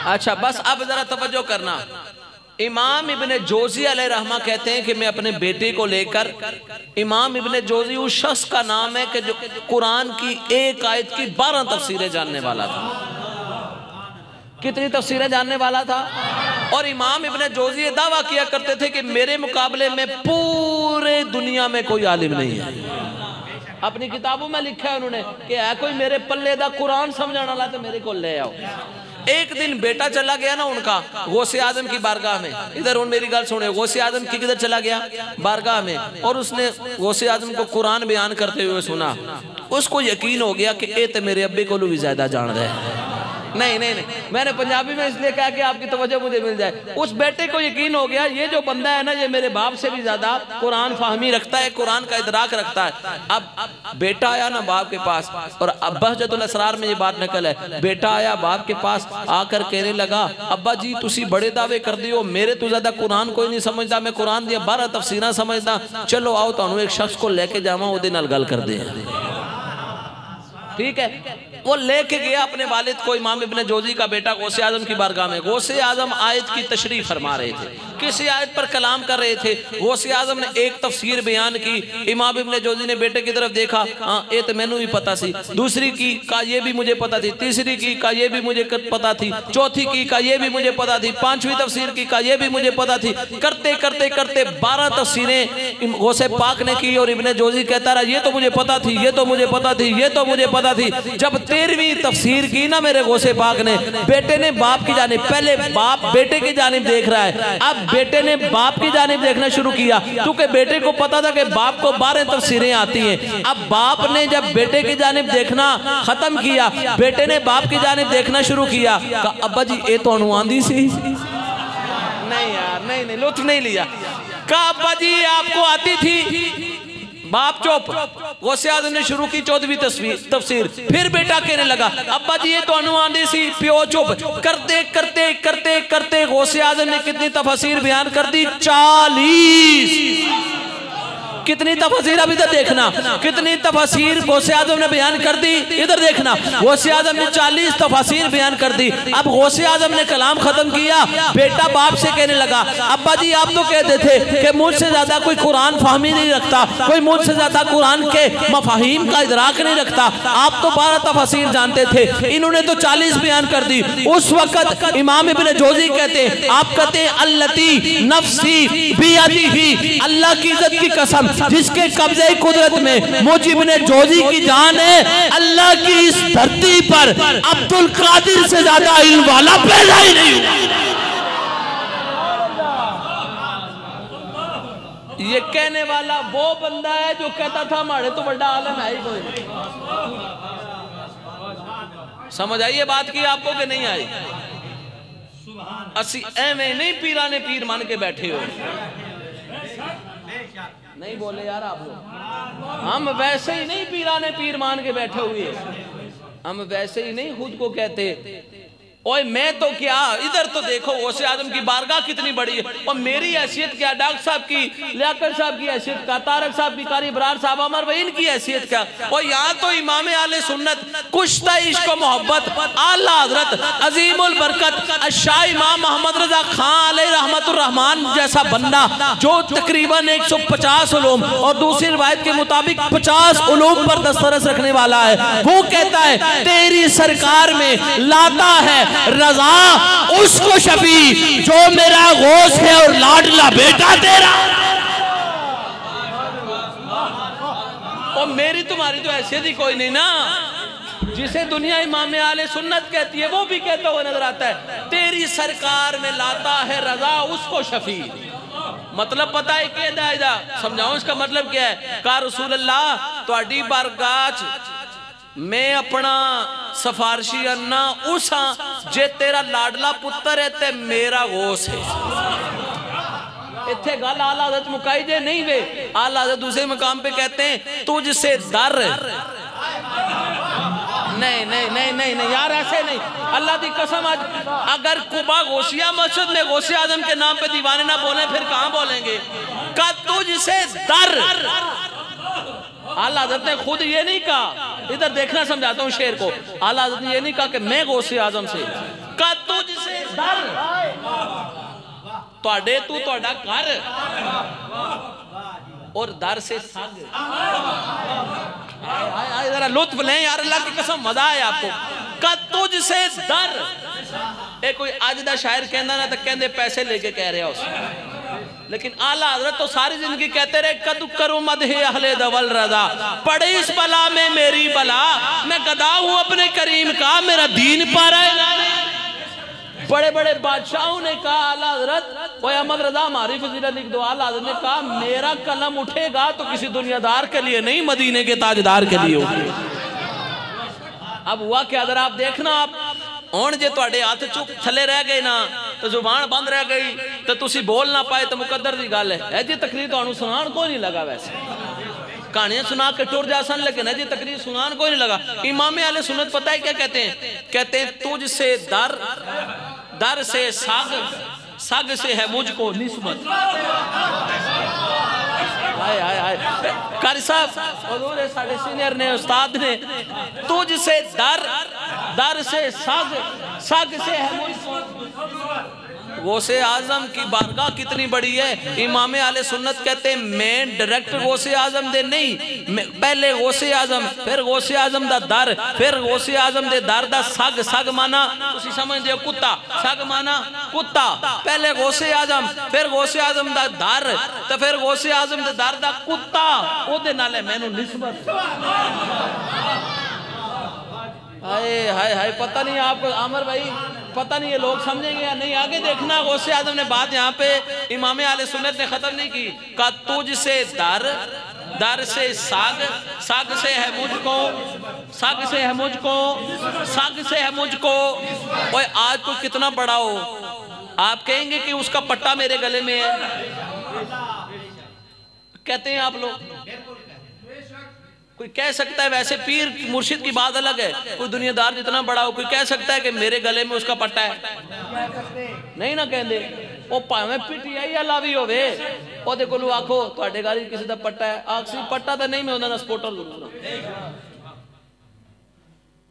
अच्छा बस अब जरा तवज्जो करना। इमाम इब्ने जोजी अलैहि रहमा कहते हैं कि मैं अपने बेटे को लेकर, इमाम इब्ने जोजी उस शख्स का नाम है कि जो कुरान की एक आयत की 12 तफसीरें जानने वाला था। कितनी तफसीरें जानने वाला था? और इमाम इब्ने जोजी ये दावा किया करते थे कि मेरे मुकाबले में पूरे दुनिया में कोई आलिम नहीं है। अपनी किताबों में लिखा है उन्होंने कि है कोई मेरे पल्ले दा कुरान समझने वाला तो मेरे को ले आओ। एक दिन बेटा चला गया ना उनका गौसे आजम की बारगाह में, इधर उन मेरी गल सुने, गौसे आजम की किधर चला गया? बारगाह में। और उसने गौसे आजम को कुरान बयान करते हुए सुना। उसको यकीन हो गया कि ये तो मेरे अब्बे को भी ज्यादा जान रहे हैं। नहीं नहीं नहीं, मैंने पंजाबी में इसलिए कहा कि आपकी तवज्जो मुझे मिल जाए। उस बेटे को यकीन हो गया ये जो बंदा है ना ये मेरे बाप से भी ज्यादा कुरान फाहमी रखता है, कुरान का इदराक रखता है। अब बेटा आया ना बाप के पास, और बहजतुल असरार में ये बात नकल है, बेटा आया बाप के पास आकर कहने लगा अब्बा जी तुसी बड़े दावे कर दियो, मेरे तो ज्यादा कुरान कोई नहीं समझता, मैं कुरान दिया 12 तफसीरां समझदा, चलो आओ तुहानू एक शख्स को लेके जावा ओदे नाल गल कर दे। ठीक है, वो लेके गया अपने वालिद को, इमाम इब्ने जोजी का बेटा गौसे आजम की बारगाह में। गौसे आजम आयत की तशरीह फरमा रहे थे, किसी आयत पर कलाम कर रहे थे। गौसे आजम ने एक तफसीर बयान की, इमाम इब्ने जोजी ने बेटे की तरफ देखा, हाँ ये तो मैनू भी पता सी, दूसरी की का ये भी मुझे पता थी, तीसरी की का ये भी मुझे पता थी, चौथी की का ये भी मुझे पता थी, पांचवी तफसीर की का ये भी मुझे पता थी। करते करते करते 12 तफसीरें गौसे पाक ने की, और इब्ने जोजी कहता रहा ये तो मुझे पता थी, ये तो मुझे पता थी, ये तो मुझे पता थी। जब 13वीं तफसीर की ना मेरे गौसे पाक ने, बेटे ने बाप की जानिब, पहले बाप बेटे की जानिब देख रहा है, अब बेटे ने बाप की जानिब देखना शुरू किया, क्योंकि बेटे को पता था कि बाप को 12 तफसीरें आती हैं। अब बाप ने जब बेटे की जानिब देखना खत्म किया, बेटे ने बाप की जानिब देखना शुरू किया, कहा अब्बा जी ये तो आंदी सी। नहीं यार, नहीं नहीं, लुत्फ नहीं लिया। कहा अब्बा जी आपको आती थी। बाप चुप। गौसे आजम ने शुरू की 14वीं तफसीर, फिर बेटा कहने लगा अब्बा जी ये तो आंदी सी। प्यो चुप। करते करते करते करते गौसे आजम ने कितनी तफसीर बयान कर दी? 40। कितनी तफसीर, अब इधर देखना, कितनी तफसीर गौसे आजम ने बयान कर दी, इधर देखना। गौसे आजम ने 40 तफसीर बयान कर दी। अब गौसे आजम ने कलाम खत्म किया, बेटा बाप से कहने लगा अब्बा जी आप तो कहते थे कि मुझसे ज्यादा कोई कुरान फहमी नहीं रखता, कोई मुझसे ज्यादा कुरान के मफाहिम का इदराक नहीं रखता, आप तो 12 तफसीर जानते थे, इन्होंने तो 40 बयान कर दी। उस वक्त इमाम इब्ने जोजी कहते हैं, आप कहते हैं अल्लती नफ्सी बियदिही, अल्लाह की इज्जत की कसम जिसके कब्जे कुदरत में मुझ इब्ने जोजी की जान है, अल्लाह की इस धरती पर अब्दुल कादिर से ज्यादा इल्म वाला पैदा ही नहीं हुआ। ये कहने वाला वो बंदा है जो कहता था हमारे तो बड़ा आलम है ही कोई। समझ आई ये बात की आपको कि नहीं आई? असी एवें नहीं पीराने पीर मान के बैठे हो, नहीं बोले यार आप लोग, हम वैसे ही नहीं पीराने पीर मान के बैठे हुए, हम वैसे ही नहीं खुद को कहते ओए मैं तो क्या, इधर तो देखो गौसे आजम की बारगाह कितनी बड़ी है, और मेरी हैसियत क्या, डॉक्टर साहब की, लियाकत साहब की हैसियत का, तारक साहब की, कारी इब्रार साहब, अमर वहीन की हैसियत क्या, और यहाँ तो इमाम आले सुन्नत कुश्ता इश्क व मोहब्बत आला हजरत अजीमुल बरकत शाह इमाम मोहम्मद रजा खान अलैहि रहमतुर रहमान जैसा बंदा जो तकरीबन 150 उलूम और दूसरी रिवायत के मुताबिक 50 उलूम पर दस्तरस रखने वाला है, वो कहता है तेरी सरकार में लाता है रजा उसको शफी जो मेरा गौस है और लाडला बेटा तेरा। और मेरी तुम्हारी तो हैसियत ही कोई नहीं ना, जिसे दुनिया इमाम आले सुन्नत कहती है वो भी कहता हुआ नजर आता है तेरी सरकार में लाता है रजा उसको शफी। मतलब पता है क्या दायदा, समझाओ इसका मतलब क्या है? का रसूल अल्लाह तुहाडी बारगाह मैं अपना सफारशी अन्ना उस जे तेरा लाडला पुत्र है ते मेरा गौस है। इत्थे गल आला हज़रत मुकाई जे नहीं वे, आला हज़रत दूसरे मकाम पे कहते हैं तुझसे दर नहीं नहीं नहीं नहीं नहीं यार ऐसे नहीं, अल्लाह की कसम आज अगर कुबा गौसिया मस्जिद में गौसे आजम के नाम पे दीवाने ना बोले फिर कहाँ बोलेंगे? का तुझसे दर आला हज़रत ने खुद ये नहीं कहा, इधर देखना समझाता हूँ शेर को। आला हज़रत ने ये नहीं कहा कि मैं गौसे आजम से का तुझसे दर तुहाडे तू तुहाडा घर और दर से सग। जरा लुत्फ लें यार, अल्लाह की कसम मजा आया आपको। का तुझसे दर, ए कोई अज दा शायर कहंदा ना तो कहंदे पैसे लेके कह रहा उस, लेकिन आला हज़रत तो सारी जिंदगी कहते रहे कद करूं मदहे अहले दवल रजा, पड़े इस बला में मेरी बला, मैं गदा हूं अपने करीम का, मेरा दीन पा रहा है। बड़े बड़े बादशाहों ने कहा आला हज़रत ओए अहमद रजा हमारी फजीलत लिख दो। आला हज़रत ने कहा मेरा कलम उठेगा तो किसी दुनियादार के लिए नहीं, मदीने के ताजदार के लिए होगी। अब हुआ क्या जरा आप देखना, आप हुण जे तुहाडे हाथ चुप थले रह गए ना तो जुबान बंद रह गई तो तुसी बोल ना पाए तो मुकद्दर दी गल है। जी तकरीर तुहानू सुनान को नहीं लगा, वैसे कहानियां सुना के टुर जा सन, लेकिन जी तकरीर सुनान को नहीं लगा। इमाम अहले सुन्नत पता है क्या कहते हैं? कहते हैं तुझसे दर, दर से सग, सग से है मुझको निस्बत। हाय हाय हाय कारी साहब हुजूर साडे सीनियर ने उस्ताद ने, तुझसे दर, दर से सग, सग से है मुझको। गौसे आजम की बारगाह कितनी बड़ी है। इमाम आले सुन्नत कहते हैं मैं डायरेक्ट गौसे आजम दे नहीं, पहले गौसे आजम, फिर गौसे आजम दा दर, फिर गौसे आजम दे दर दा सग, सग माना तुसी समझदे हो कुत्ता, सग माना कुत्ता, पहले गौसे आजम फिर गौसे आजम दा दर तो फिर गौसे आजम दे दर दा कुत्ता, ओदे नाल मैनू निस्बत। हाय हाय हाय पता नहीं आपको आमर भाई, पता नहीं ये लोग समझेंगे या नहीं, आगे देखना। गौसे आजम ने बात यहाँ पे इमाम आले सुन्नत ने खत्म नहीं की। का तुझसे दर, दर से साग, साग से है मुझको, साग से है मुझको, साग से है मुझको। ओए आज कोई कितना बड़ा हो, आप कहेंगे कि उसका पट्टा मेरे गले में है, कहते हैं आप लोग। कोई कह सकता है, वैसे पीर मुर्शिद की बात अलग है, कोई दुनियादार जितना बड़ा हो कोई कह सकता है कि मेरे गले में उसका पट्टा है, नहीं ना कहते। वो भावें पीटीआई लावी होवे ओदे कोलों आखो तुहाडे गाली किसी दा पट्टा है, आखसी पट्टा तो नहीं, मैं उन्होंने सपोर्टर दूंगा।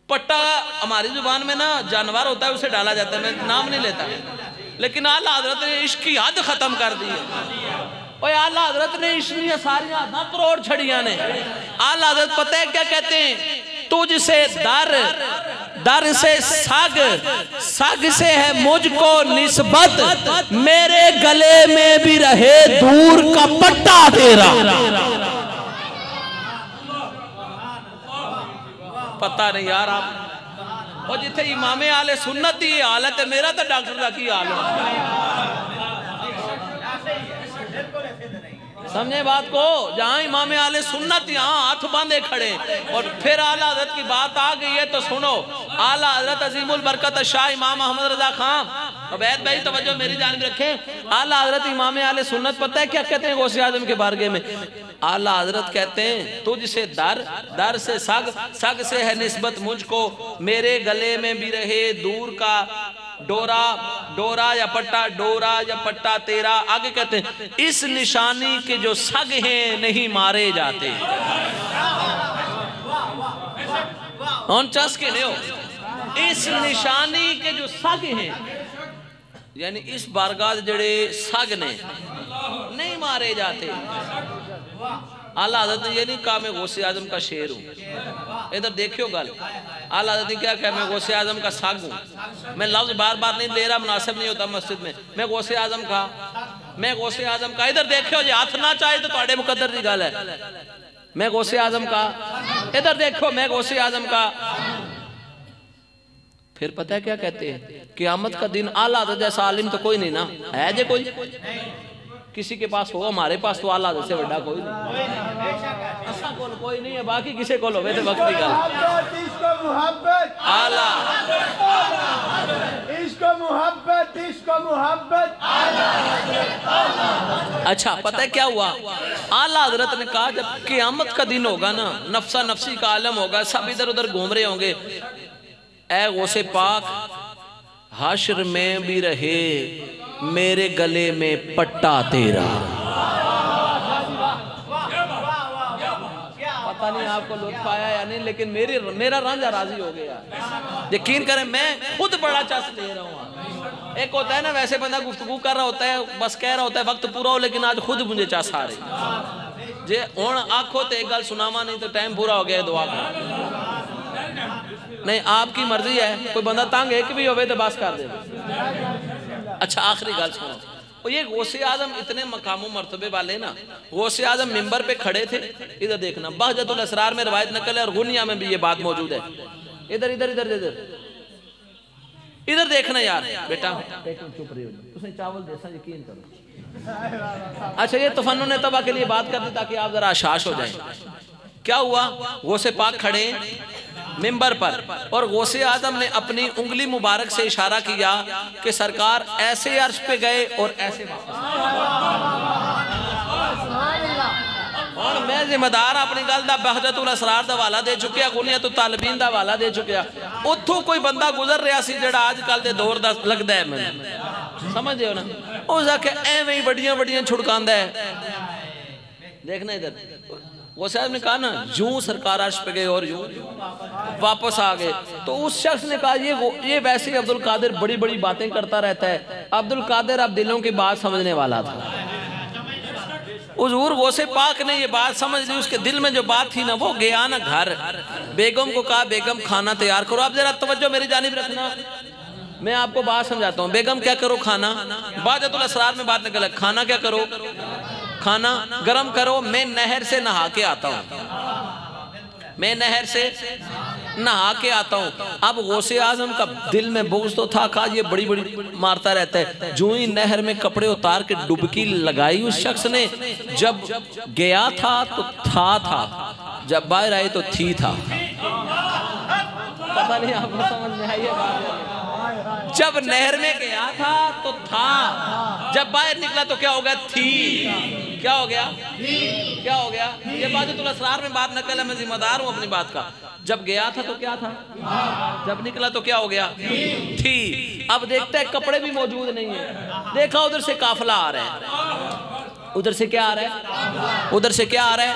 पट्टा हमारी जुबान में ना जानवर होता है उसे डाला जाता है, मैं नाम नहीं लेता, लेकिन आला हज़रत ने इश्क की हद खत्म कर दी है। आला हज़रत ने इसलिए सारियां हदां करोड़ छड़ियां ने। आला हज़रत पता है क्या कहते हैं? तुझसे दर, दर से सग, सग से है मुझको निस्बत, मेरे गले में भी रहे दूर का पट्टा तेरा। पता नहीं यार आप, और जिथे इमाम आले सुन्नत की हालत है, मेरा तो डॉक्टर का की हाल है, समझे बात को। जहां इमाम आले सुन्नत यहाँ हाथ बांधे खड़े और फिर आला हज़रत की बात आ गई है तो सुनो। आला हज़रत अजीमुल बरकत शाह इमाम अहमद रजा खान, अवैध भाई तवज्जो मेरी जानिब रखें। आला हज़रत इमाम आले सुन्नत पता है क्या कहते हैं गौसे आजम के बारगे में? आला हज़रत कहते हैं तुझसे दर, दर से सग, सग से है निस्बत मुझको, मेरे गले में भी रहे दूर का डोरा, डोरा या पट्टा, डोरा या पट्टा तेरा। आगे कहते हैं इस निशानी के जो सग हैं नहीं मारे जाते। के नहीं हो, इस निशानी के जो सग हैं, यानी इस बारगाह जड़े सग ने नहीं मारे जाते। आला हज़रत ने ये नहीं कहा मैं गौसे आजम का शेर हूँ, इधर देखियो गल। आला हज़रत ने क्या कहा? मैं गौसे आजम का साग हूँ। मैं लफ्ज़ बार बार नहीं ले रहा, मुनासिब नहीं होता मस्जिद में। मैं गौसे आजम का, मैं गौसे आजम का, इधर देखियो जी, हाथ ना चाहे तो तुहाडे मुकद्दर दी गल है। मैं गौसे आजम का, इधर देखो मैं गौसे आजम का। फिर पता है क्या कहते हैं? क़यामत का दिन आला हज़रत जैसा आलिम तो कोई नहीं ना है, जे कोई किसी के पास हो, हमारे पास तो आला हज़रत से बड़ा कोई नहीं, असा कोल कोई नहीं है, बाकी किसे कोल होवे ते वक्त दी गल। आला इसको मोहब्बत, इसको मोहब्बत। अच्छा पता है क्या हुआ? आला हज़रत ने कहा जब क़यामत का दिन होगा ना, नफ्सा नफ्सी का आलम होगा, सब इधर उधर घूम रहे होंगे, ऐ गौसे पाक हश्र में भी रहे मेरे गले में पट्टा तेरा। पता नहीं आपको लुत्फ आया या नहीं, लेकिन मेरा रांझा राजी हो गया। यकीन करें मैं खुद बड़ा चस ले रहा हूँ। एक होता है ना वैसे बंदा गुफ्तगू कर रहा होता है, बस कह रहा होता है वक्त पूरा हो, लेकिन आज खुद मुझे चस आ रही जे हुण आखो तो एक गल सुनावा, नहीं तो टाइम पूरा हो गया, दुआ कर। नहीं आपकी मर्जी है, कोई बंदा तंग एक भी होवे तो बस कर दे। अच्छा आखिरी गल सुनो, ये गौसे आजम इतने मकामों मर्तबे वाले ना, गौसे आजम मिंबर पे खड़े थे। इधर देखना, बहजतुल असरार में रवायत नकल है और गुनिया में भी ये बात मौजूद है। इधर इधर इधर इधर इधर देखना यार बेटा, चुप रही हो, उसने चावल जैसा यकीन करो। अच्छा ये तफन्नुन तबा के लिए बात कर दी ताकि आप जरा आशाश हो जाए। क्या हुआ, गौसे पाक खड़े मिंबर पर और गौसे आजम ने अपनी उंगली मुबारक से इशारा किया कि सरकार ऐसे अर्श पे गए और ऐसे वापस। और मैं जिम्मेदार अपनी गल दा बहजतुल असरार दा हवाला दे चुकिया, गुनिया तो तालबीन दा हवाला दे चुकिया। उथों कोई बंदा गुजर रहा सी जेड़ा आजकल दे दौर दा लगदा है, मैंने समझ हो ना, उस आके एवें ही बड़ियां बड़ियां छुड़कांदा है। देखना इधर वो साहब ने कहा ना यूं सरकार अर्श पे गए और यूं वापस आ गए, तो उस शख्स ने कहा ये वैसे ही अब्दुल कादिर बड़ी बड़ी बातें करता रहता है। अब्दुल कादिर अब दिलों की बात समझने वाला था। हुजूर गौसे पाक ने ये बात समझ ली, उसके दिल में जो बात थी ना, वो गया ना घर, बेगम को कहा बेगम खाना तैयार करो। आप जरा तवज्जो मेरी जानिब रखना, मैं आपको बात समझाता हूँ। बेगम क्या करो, खाना, बहजतुल असरार में बात निकल, खाना क्या करो, खाना गरम करो, मैं नहर से नहा के आता हूँ, मैं नहर से नहा के आता हूँ। अब गौसे आजम का दिल में बुग़्ज़ तो था, कहा ये बड़ी बड़ी मारता रहता है। जो ही नहर में कपड़े उतार के डुबकी लगाई उस शख्स ने, जब गया था तो था, जब बाहर आए तो थी था। पता नहीं आपको समझ में आई है बात? जब नहर में गया था तो था, जब बाहर निकला तो क्या हो गया, थी। क्या हो गया, क्या हो गया? ये बहजतुल असरार में बात नकल है, मैं जिम्मेदार हूं अपनी बात का। जब गया था तो क्या था, जब निकला तो क्या हो गया, थी। अब देखते हैं कपड़े भी मौजूद नहीं है। देखा उधर से काफिला आ रहा है, उधर से क्या आ रहा है, उधर से क्या आ रहा है,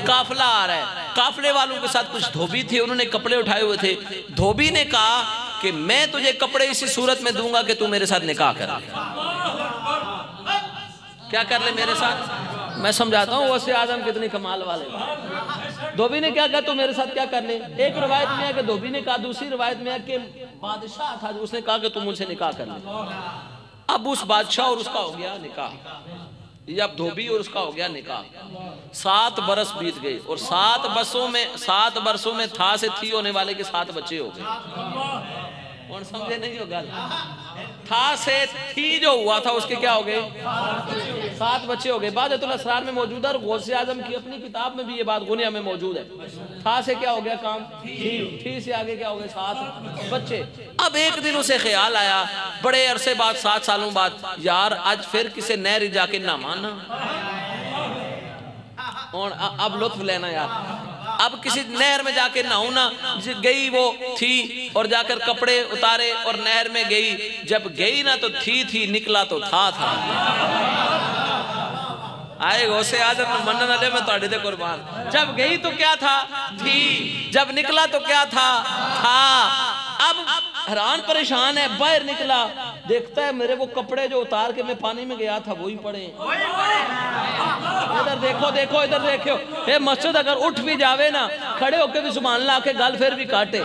काफिला आ रहा है। काफिले वालों के साथ कुछ धोबी थे, उन्होंने कपड़े उठाए हुए थे। धोबी ने कहा कि मैं तुझे कपड़े इसी सूरत में दूंगा कि तू मेरे साथ निकाह कर ले। क्या कर ले मेरे साथ, मैं समझाता हूँ वैसे आजम कितनी कमाल वाले। धोबी ने क्या कहा, तू मेरे साथ क्या कर ले। एक रवायत में है कि धोबी ने कहा, दूसरी रवायत में है कि बादशाह था, उसने कहा कि तू मुझसे निकाह कर ले। अब उस बादशाह और उसका हो गया निकाह, ये अब धोबी और उसका हो गया निकाह। 7 बरस बीत गए और 7 बरसों में था से थी होने वाले के 7 बच्चे हो गए। कौन समझे नहीं होगा, था से थी जो हुआ था उसके क्या हो गए, 7 बच्चे हो गए। बहजतुल असरार में मौजूद है और गौसे आजम की अपनी किताब में भी ये बात गुनिया में मौजूद है। था से क्या हो गया काम, थी से आगे क्या हो गए, 7 बच्चे। अब एक दिन उसे ख्याल आया बड़े अरसे बाद, 7 सालों बाद, यार आज फिर किसी नहर जाके ना माना, और अब लुत्फ लेना यार, अब किसी नहर में जाके नहाऊं ना। गई वो थी और जाकर कपड़े उतारे और नहर में गई। जब गई ना तो थी, निकला तो था। आए गौसे आजम मनन वाले में तोड़े थे कुर्बान। जब गई तो क्या था, थी, जब निकला तो क्या था। अब हैरान परेशान है, बाहर निकला, देखता है मेरे वो कपड़े जो उतार के मैं पानी में गया था वही पड़े। इधर देखो देखो इधर देखो, ये मस्जिद अगर उठ भी जावे ना, खड़े होके भी सुभान अल्लाह के गल फिर भी काटे।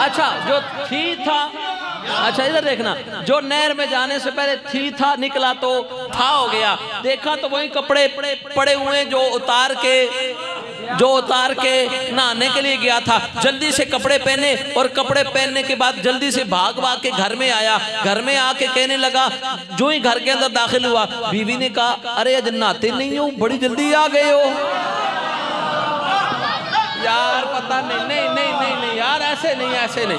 अच्छा जो थी था, अच्छा इधर देखना, जो नहर में जाने से पहले थी था, निकला तो था हो गया। देखा तो वही कपड़े पड़े हुए जो उतार के नहाने के लिए गया था। जल्दी से कपड़े पहने और कपड़े पहनने के बाद जल्दी से भाग के घर में आया। घर में आके कहने लगा, जो ही घर के अंदर दाखिल हुआ, बीवी ने कहा अरे आज नहाते नहीं हो, बड़ी जल्दी आ गए हो। यार पता नहीं यार, ऐसे नहीं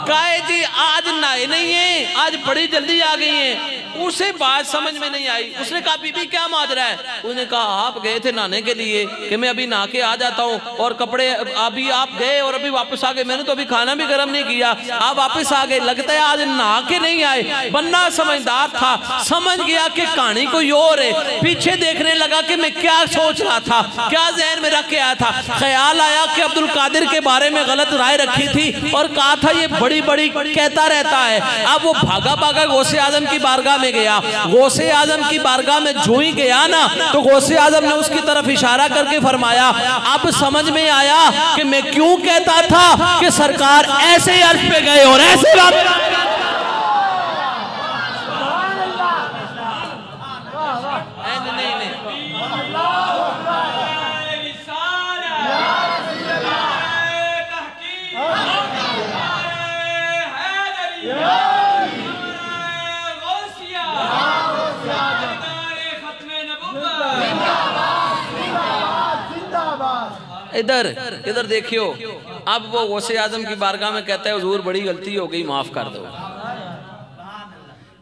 काहे जी, आज नहाए नहीं है, आज बड़ी जल्दी आ गई हैं। उसे बात समझ में नहीं आई। उसने कहा बीबी क्या माजरा है? उसने कहा आप गए थे नहाने के लिए कि मैं अभी नहा के आ जाता हूँ, और कपड़े अभी आप गए और अभी वापस आ गए, मैंने तो अभी खाना भी गर्म नहीं किया, आप वापस आ गए, लगता है आज नहा के नहीं आए। बन्ना समझदार था, समझ गया कि कहानी कोई और है। पीछे देखने लगा कि मैं क्या सोच रहा था, क्या ज़हन में रख के आया था। ख्याल आया कि अब्दुल कादिर के बारे में गलत राय रखी थी और कहा था ये बड़ी बड़ी कहता रहता है। अब वो भागा भागा गौसे आजम की बारगाह में गया। गौसे आजम की बारगाह में जो ही गया ना, तो गौसे आजम ने उसकी तरफ इशारा करके फरमाया, अब समझ में आया कि मैं क्यों कहता था कि सरकार ऐसे अर्श पे गए और ऐसे इधर इधर देखियो। अब वो गौसे आजम की बारगाह में कहता है हुजूर बड़ी गलती हो गई, माफ कर दो।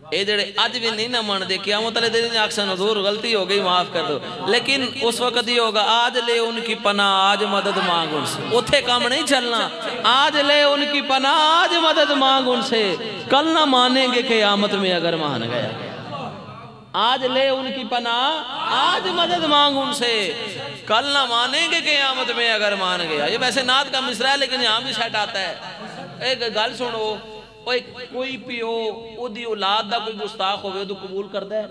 ये जड़े अज भी नहीं ना मनते, क़यामत वाले दिन आखसन हुजूर गलती हो गई माफ कर दो। लेकिन उस वक्त ही होगा आज ले उनकी पनाह आज मदद मांग उनसे। उथे काम नहीं चलना, आज ले उनकी पनाह आज मदद मांग उनसे, कल ना मानेंगे क़यामत में अगर मान गया। आज ले उनकी पनाह आज मदद मांग उनसे, कल ना मानेंगे क़यामत में अगर मान गया। ये वैसे नात का मिसरा है लेकिन यहाँ भी सेट आता है। एक गल सुनो, कोई पियो ओदी औलाद दा कोई गुस्ताख होवे तो कबूल करता है?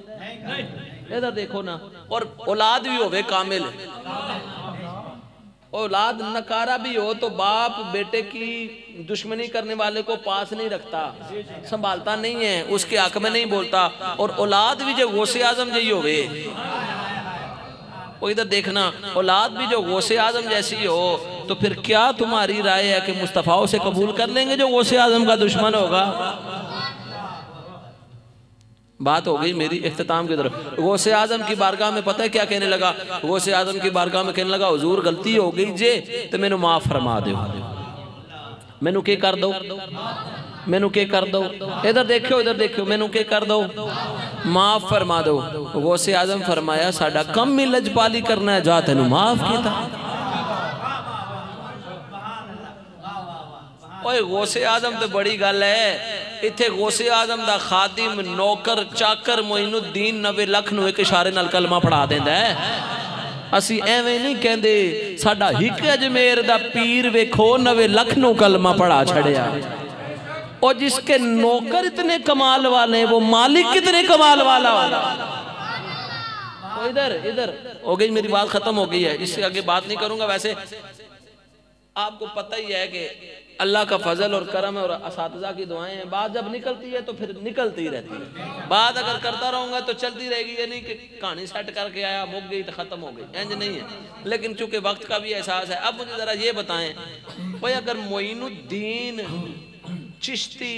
इधर देखो ना। और औलाद भी होवे कामिल, औलाद नकारा भी हो तो बाप बेटे की दुश्मनी करने वाले को पास नहीं रखता, संभालता नहीं है, उसके हक में नहीं बोलता। और औलाद भी जो गौसे आजम जही होवे, वो इधर देखना, औलाद भी जो गौसे आजम जैसी हो, तो फिर क्या तुम्हारी राय है कि मुस्तफ़ा उसे कबूल कर लेंगे जो गौसे आजम का दुश्मन होगा? बात हो गई मेरी इख्तिताम की तरफ। गौसे आजम की बारगाह में पता है क्या कहने लगा? गौसे आजम की बारगाह में कहने लगा हुजूर गलती हो गई जे तो मैनू माफ फरमा दो, मैनू के कर दो, मैनू के कर दो। इधर देखो, इधर देखो, मैनू के कर दो, माफ फरमा दो। गौसे आजम फरमाया साडा कम ही लजपाली करना है, जा तेनू माफ किया। ओए गौसे आजम तो बड़ी गल है। इत्थे गौसे आजम दा खादिम नौकर चाकर मोइनुद्दीन 90 लाख नूं एक इशारे नाल कलमा पढ़ा देंदा है। असी एवें नहीं कहंदे साडा हिक अजमेर दा पीर वेखो 90 लाख नूं कलमा पढ़ा छड़िया। और जिसके नौकर इतने कमाल वाले हैं वो मालिक कितने कमाल वाला होगा। इधर इधर हो गई मेरी बात खत्म हो गई है, इससे आगे बात नहीं करूंगा। वैसे आपको पता ही है कि अल्लाह का फजल और करम और असातिज़ा की दुआएं हैं। बात जब निकलती है तो फिर निकलती रहती है। बात अगर करता रहूँगा तो चलती रहेगी, ये नहीं कि कहानी सेट करके आया मुक गई तो ख़त्म हो गई, इंज नहीं है। लेकिन चूंकि वक्त का भी एहसास है, अब मुझे ज़रा ये बताएं भाई, अगर मोइनुद्दीन चिश्ती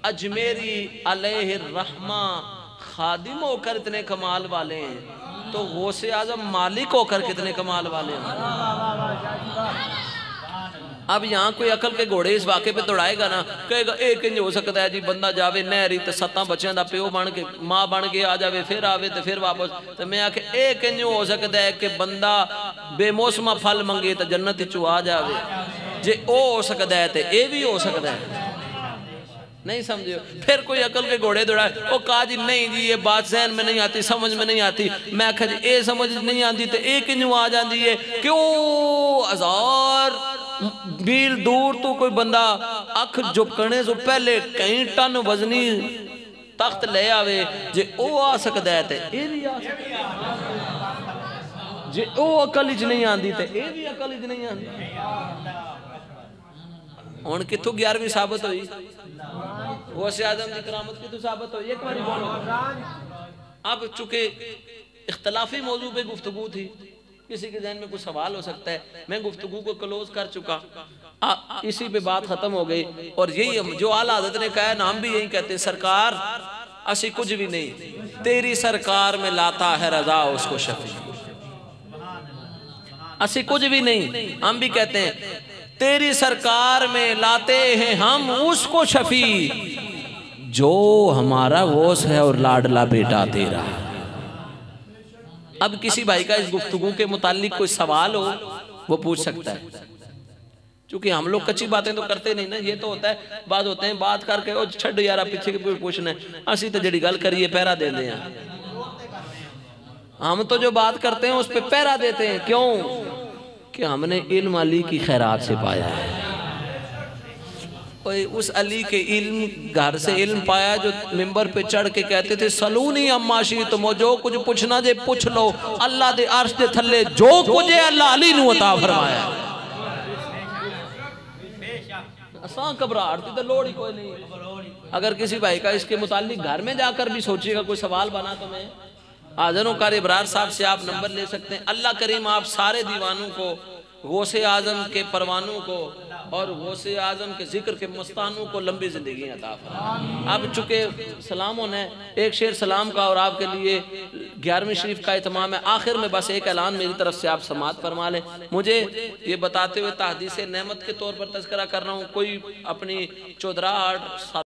अजमेरी अलैहिर्रहमा खादिम होकर इतने कमाल वाले हैं, तो गौसे आजम मालिक होकर कितने कमाल वाले हैं। अब यहाँ कोई अकल के घोड़े इस वाक़े पे दौड़ाएगा ना, कहेगा एक इंज हो सकता है जी, बंदा जावे नहरी तो 7 बच्चों का प्यो बन के माँ बन के आ जावे, फिर आवे तो फिर वापस। तो मैं आखे एक इंज हो सकता है कि बंदा बेमौसमा फल मंगे तो जन्नत चू आ जावे। जे ओ हो सकता है तो ये भी हो सकता है। नहीं समझो, फिर कोई अकल के घोड़े दौड़ाए, ओ कहा जी नहीं जी ये बात जहन में नहीं आती, समझ में नहीं आती। मैं आखा जी ये समझ नहीं आती तो एक इंज आ जाती है, क्यों 1000 मील दूर तो कोई बंदा अख झुकने से पहले कई टन वजनी तख्त ले आवे। जे ओ आ सकता है तो ये भी आ सकता है। जे ओ अकल च नहीं आती तो ये भी अकल च नहीं आती। हुण कित्थों 11वीं साबित हुई? गौसे आजम की करामत कित्थों साबित हुई? एक बार बोलो। अब चूंकि इख्तलाफी मौजू पे गुफ्तगू थी, किसी के जहन में कुछ सवाल हो सकता है, मैं गुफ्तगू को क्लोज कर चुका, इसी पे बात खत्म हो गई। और यही जो आला हज़रत ने कहा है ना, हम भी यही कहते हैं, सरकार असी कुछ भी नहीं, तेरी सरकार में लाता है रजा उसको शफी। असी कुछ भी नहीं, हम भी कहते हैं तेरी सरकार में लाते हैं हम उसको शफी, जो हमारा गौस है और लाडला बेटा तेरा। अब किसी भाई का इस गुफ्तगू के मुतालिक कोई सवाल हो वो पूछ सकता है, क्योंकि हम लोग कच्ची बातें तो करते नहीं ना। ये तो होता है बात होते हैं बात करके ओ छड़ यार पीछे के पूछना है, असी तो जड़ी गल करिए पहरा दे दें। हम तो जो बात करते हैं उस पर पहरा देते हैं, क्यों कि हमने इल्म अली की खैरात से पाया है। उस अली के इल्म घर से इल्म पाया जो मिंबर पे चढ़ के कहते थे सलूनी अम्माशी तुम जो कुछ पूछना जे पूछ लो, अल्लाह दे अर्श दे थल्ले जो कुछ है अल्लाह अली नू अता फरमाया। असा घबराहट तो लोड़ ही कोई नहीं। अगर किसी भाई का इसके मुतालिक घर में जाकर भी सोचिएगा कोई सवाल बना तो मैं हाज़िर कार इब्रार साहब से आप नंबर ले सकते हैं। अल्लाह करीम आप सारे दीवानों को, गौसे आजम के परवानों को और गौसे आजम के जिक्र के मस्तानों को लंबी जिंदगी अता फरमाए। अब चूंकि सलामों ने एक शेर सलाम का और आपके लिए 11वीं शरीफ का इत्माम है, आखिर में बस एक ऐलान मेरी तरफ से आप समाअत फरमा लें। मुझे ये बताते हुए तहदीस नेमत के तौर पर तज़किरा कर रहा हूँ, कोई अपनी चौधराहट